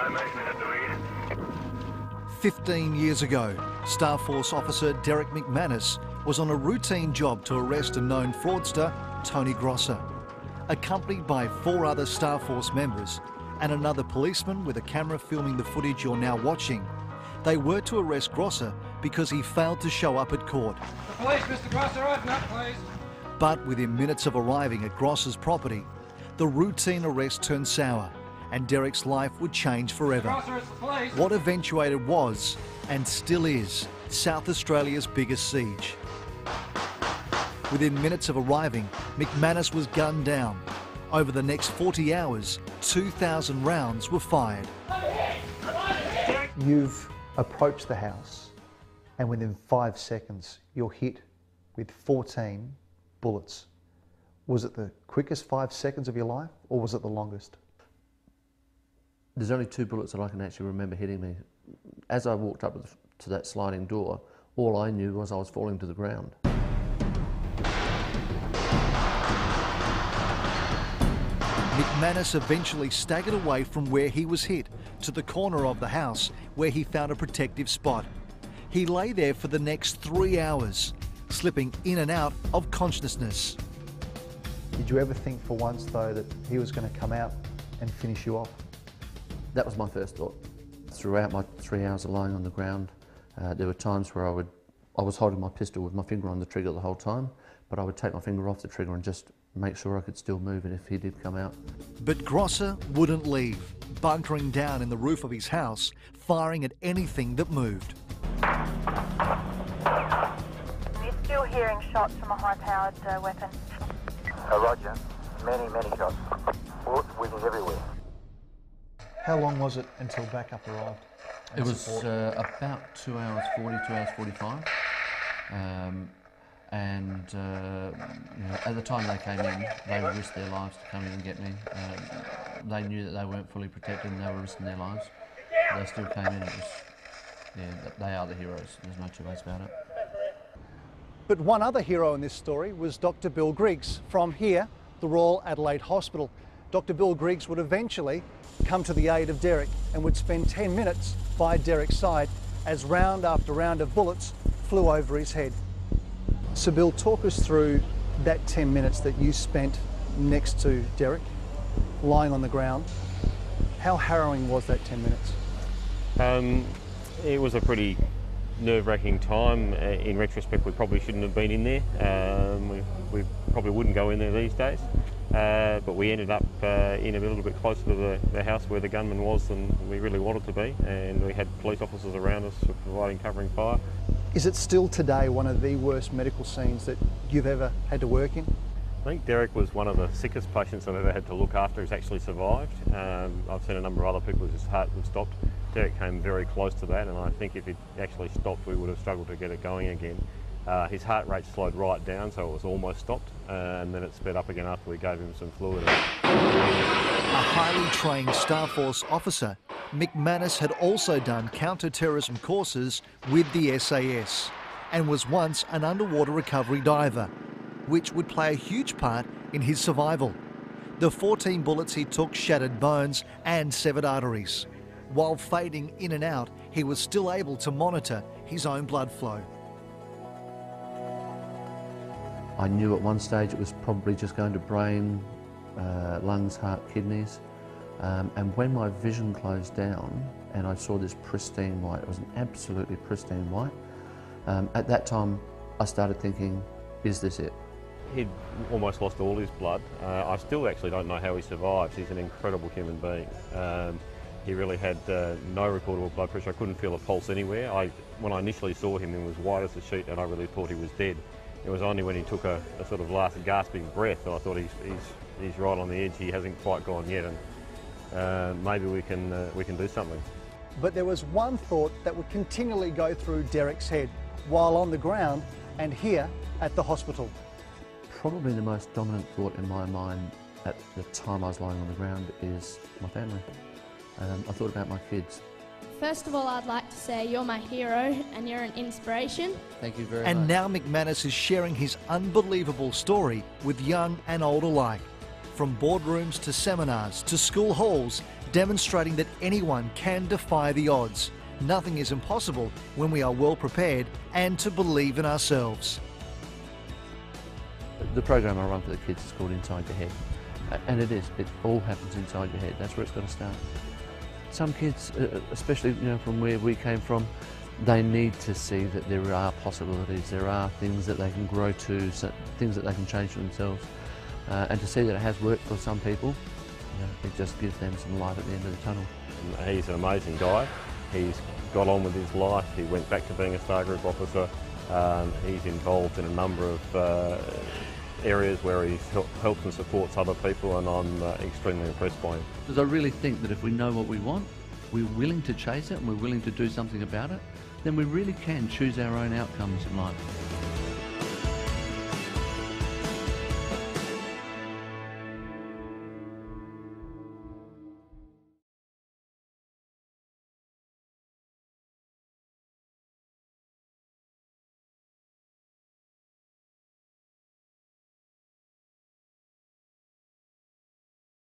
No movement at the rear. 15 years ago, Staff Force officer Derrick McManus was on a routine job to arrest a known fraudster, Tony Grosser. Accompanied by 4 other Staff Force members and another policeman with a camera filming the footage you're now watching, they were to arrest Grosser because he failed to show up at court. The police, Mr. Grosser, open up, please. But within minutes of arriving at Grosser's property, the routine arrest turned sour and Derrick's life would change forever. Grosser, it's the police. What eventuated was, and still is, South Australia's biggest siege. Within minutes of arriving, McManus was gunned down. Over the next 40 hours, 2,000 rounds were fired. You've approached the house and within 5 seconds you're hit with 14 bullets. Was it the quickest 5 seconds of your life or was it the longest? There's only 2 bullets that I can actually remember hitting me. As I walked up to that sliding door, all I knew was I was falling to the ground. McManus eventually staggered away from where he was hit to the corner of the house where he found a protective spot. He lay there for the next 3 hours, slipping in and out of consciousness. Did you ever think for once though that he was going to come out and finish you off? That was my first thought. Throughout my 3 hours of lying on the ground, there were times where I was holding my pistol with my finger on the trigger the whole time, but I would take my finger off the trigger and just make sure I could still move it if he did come out. But Grosser wouldn't leave, bunkering down in the roof of his house, firing at anything that moved. You're still hearing shots from a high-powered weapon. Roger. Many shots. Bullets whizzing everywhere. How long was it until backup arrived? It was about 2 hours 40, 2 hours 45. You know, at the time they came in, they would risk their lives to come in and get me. They knew that they weren't fully protected and they were risking their lives. They still came in. It was, yeah, they are the heroes. There's no 2 ways about it. But one other hero in this story was Dr. Bill Griggs from here, the Royal Adelaide Hospital. Dr. Bill Griggs would eventually come to the aid of Derrick and would spend 10 minutes by Derrick's side as round after round of bullets flew over his head. So Bill, talk us through that 10 minutes that you spent next to Derrick, lying on the ground. How harrowing was that 10 minutes? It was a pretty nerve-wracking time. In retrospect, we probably shouldn't have been in there. We probably wouldn't go in there these days. But we ended up in a little bit closer to the house where the gunman was than we really wanted to be, and we had police officers around us providing covering fire. Is it still today one of the worst medical scenes that you've ever had to work in? I think Derrick was one of the sickest patients I've ever had to look after who's actually survived. I've seen a number of other people whose heart have stopped. Derrick came very close to that, and I think if it actually stopped, we would have struggled to get it going again. His heart rate slowed right down, so it was almost stopped, and then it sped up again after we gave him some fluid. A highly trained Staff Force officer, McManus had also done counter-terrorism courses with the SAS and was once an underwater recovery diver, which would play a huge part in his survival. The 14 bullets he took shattered bones and severed arteries. While fading in and out, he was still able to monitor his own blood flow. I knew at one stage it was probably just going to brain, lungs, heart, kidneys. And when my vision closed down and I saw this pristine white, it was an absolutely pristine white, at that time I started thinking, is this it? He'd almost lost all his blood. I still actually don't know how he survived. He's an incredible human being. He really had no recordable blood pressure. I couldn't feel a pulse anywhere. When I initially saw him, he was white as a sheet and I really thought he was dead. It was only when he took a sort of last gasping breath that I thought he's right on the edge. He hasn't quite gone yet, and maybe we can do something. But there was one thought that would continually go through Derrick's head while on the ground and here at the hospital. Probably the most dominant thought in my mind at the time I was lying on the ground is my family. I thought about my kids. First of all, I'd like to say you're my hero and you're an inspiration. Thank you very much. And now McManus is sharing his unbelievable story with young and old alike. from boardrooms to seminars to school halls, demonstrating that anyone can defy the odds. Nothing is impossible when we are well prepared and to believe in ourselves. The program I run for the kids is called Inside Your Head, and it all happens inside your head. That's where it's got to start. Some kids, especially from where we came from, they need to see that there are possibilities, there are things that they can grow to, things that they can change for themselves, and to see that it has worked for some people, it just gives them some light at the end of the tunnel. He's an amazing guy. He's got on with his life. He went back to being a Star Group officer. He's involved in a number of areas where he helps and supports other people, and I'm extremely impressed by him. Because I really think that if we know what we want, we're willing to chase it and we're willing to do something about it, then we really can choose our own outcomes in life.